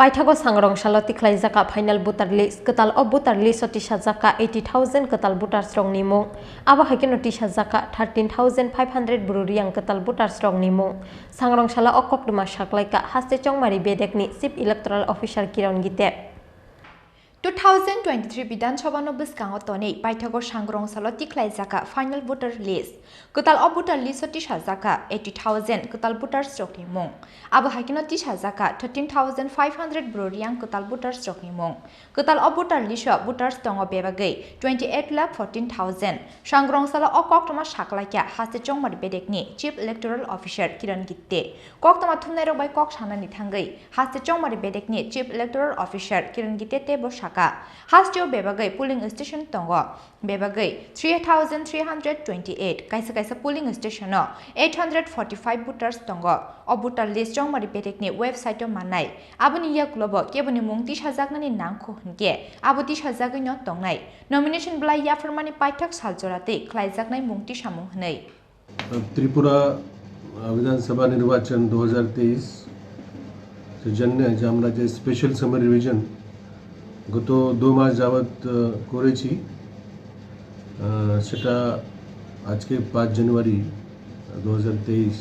Paithago Sangrongsalo Tikhlaijakha final voter list Kwtal of voter list Tisajakha 80,000 Kwtal voter strong ni Mung abo haikeno Tisajakha 13,500 buru Reang Kwtal voter strong ni Mung Sangrongsalo okok duma saklaika haste chongmari bedekni chief electoral officer Kiron Gite 2023 Bidhan Sabha no bwskango tonei Paithago Sangrongsalo Tikhlaijakha final voter list Kwtal of voter list Tisajakha 80,000 Kwtal voter strong ni Mung abo haikeno Tisajakha 13,500 buru Reang Kwtal voter strong ni Mung Kwtal of voter list voters tongo bebagai 28,14,000 Sangrongsalo okok saklaika haste chongmari bedekni chief electoral officer Kiron Gite koktoma thumnai rok bai kok sanani thangai haste chongmari bedekni chief electoral officer Kiron Gite te bo Hastio bebagai polling station tongo bebagai 3,328 kaisa polling station no 845 voters tongo o voter list chongmari bedekni website o manai aboni ya globo keboni mung Tisajakha ni nangkho hunke abo Tisajakha no tongnai nomination blai ya formani Paithak saljorate Tikhlaijakha mung Tisamung hnei Tripura विधानसभा निर्वाचन 2023 से जन्य যে আমরা যে special summer revision গত 2 মাস যাবত করেছি সেটা আজকে 5 জানুয়ারি 2023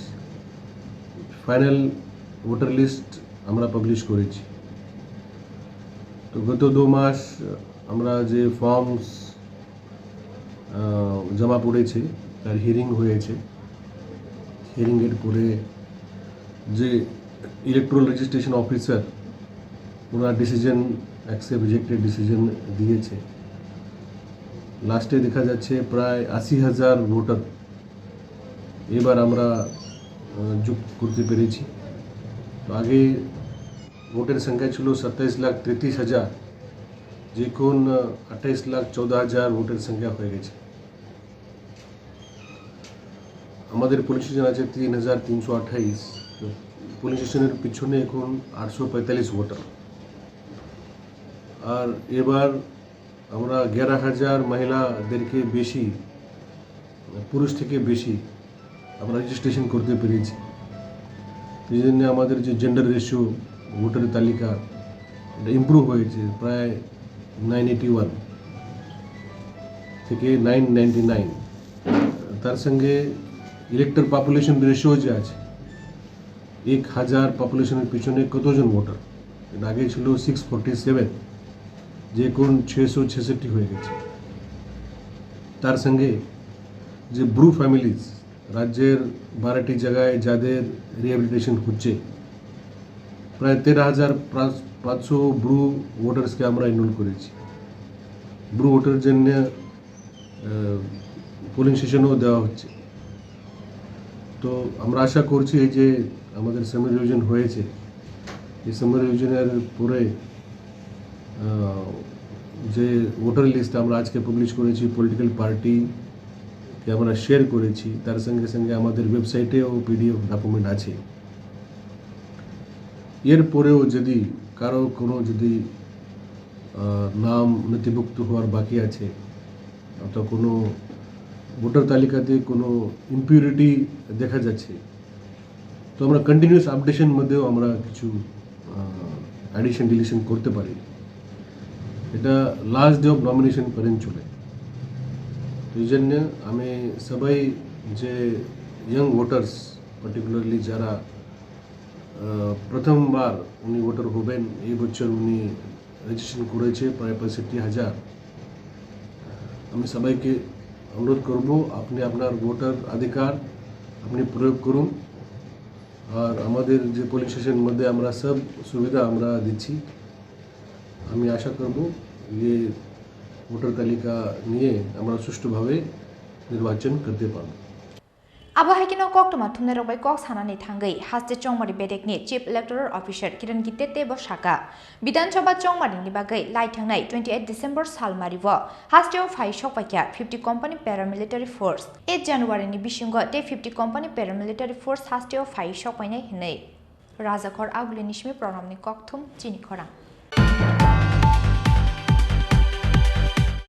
ফাইনাল ভোটার লিস্ট আমরা পাবলিশ করেছি তো গত 2 মাস আমরা যে ফর্মস জমা পড়েছে তার হিয়ারিং হয়েছে হিয়ারিং এর পরে যে ইলেকট্রাল রেজিস্ট্রেশন অফিসার ওনার ডিসিশন অ্যাকসেপ্ট রিজেক্টেড ডিসিশন দিয়েছে লাস্টে দেখা যাচ্ছে প্রায় 80,000 ভোটার এবার আমরা যুক্ত করতে পেরেছি তো আগে ভোটের সংখ্যা ছিল 27,33,000 যেখন 28,14,000 ভোটের সংখ্যা হয়ে গেছে আমাদের পুলিশ স্টেশন আছে 3,328 পুলিশ স্টেশনের পিছনে এখন 845 ভোটার আর এবার আমরা 11,000 মহিলাদেরকে বেশি পুরুষ থেকে বেশি আমরা রেজিস্ট্রেশন করতে পেরেছি এই জন্য আমাদের যে জেন্ডার রেশিও ভোটার তালিকা এটা ইমপ্রুভ হয়েছে প্রায় 981 থেকে 999 তার সঙ্গে ইলেক্টর পপুলেশন রেশিও যে আছে 1,000 পপুলেশনের পিছনে কতজন ভোটার এটা আগে ছিল 647 যে কোন 666 হয়ে গেছে তার সঙ্গে যে ব্রু ফ্যামিলিজ রাজ্যের 12টি জায়গায় যাদের রিহ্যাবিলিটেশন হচ্ছে প্রায় 13,500 ব্রু ভোটার্সকে আমরা এনরোল করেছি ব্রু ভোটার জন্য পোলিং স্টেশনও দেওয়া হচ্ছে তো আমরা আশা করছি এই যে আমাদের সামার রিভিশন হয়েছে এই সামার রিভিশনের পরে যে ভোটার লিস্ট আমরা আজকে পাবলিশ করেছি পলিটিক্যাল পার্টিকে আমরা শেয়ার করেছি তার সঙ্গে সঙ্গে আমাদের ওয়েবসাইটেও পিডিএফ ডকুমেন্ট আছে এরপরেও যদি কারো কোনো যদি নাম নথিভুক্ত হওয়ার বাকি আছে অথবা কোনো ভোটার তালিকাতে কোনো ইম্পিউরিটি দেখা যাচ্ছে তো আমরা কন্টিনিউয়াস আপডেশন মধ্যেও আমরা কিছু অ্যাডিশন ডিলিশন করতে পারি এটা লাস্ট ডে অফ নমিনেশন পর্যন্ত চলে এই জন্য আমি সবাই যে ইয়ং ভোটার্স পার্টিকুলারলি যারা প্রথমবার উনি ভোটার হবেন এই বছর উনি রেজিস্ট্রেশন করেছে প্রায় 65,000 আমি সবাইকে অনুরোধ করব আপনি আপনার ভোটার অধিকার আপনি প্রয়োগ করুন আর আমাদের যে পুলিশ স্টেশন মধ্যে আমরা সব সুবিধা আমরা দিচ্ছি আমি আশা করব যে ভোটার তালিকা নিয়ে আমরা সুষ্ঠুভাবে নির্বাচন করতে পারব abo haikino koktoma thumnai rok bai kok sanani thangai haste chongmari bedekni chief electoral officer Kiron Gite te bo saka Bidhan Sabha chongmari ni bagai lai thangnai 28 December salmari bo hasteo phai sokpakya 50 company paramilitary force 8 January ni bisingo te 50 company paramilitary force hasteo phai sokpainai hinai Raja Khor Abuli Nishmi Pranamni Kokthum Chini Khorang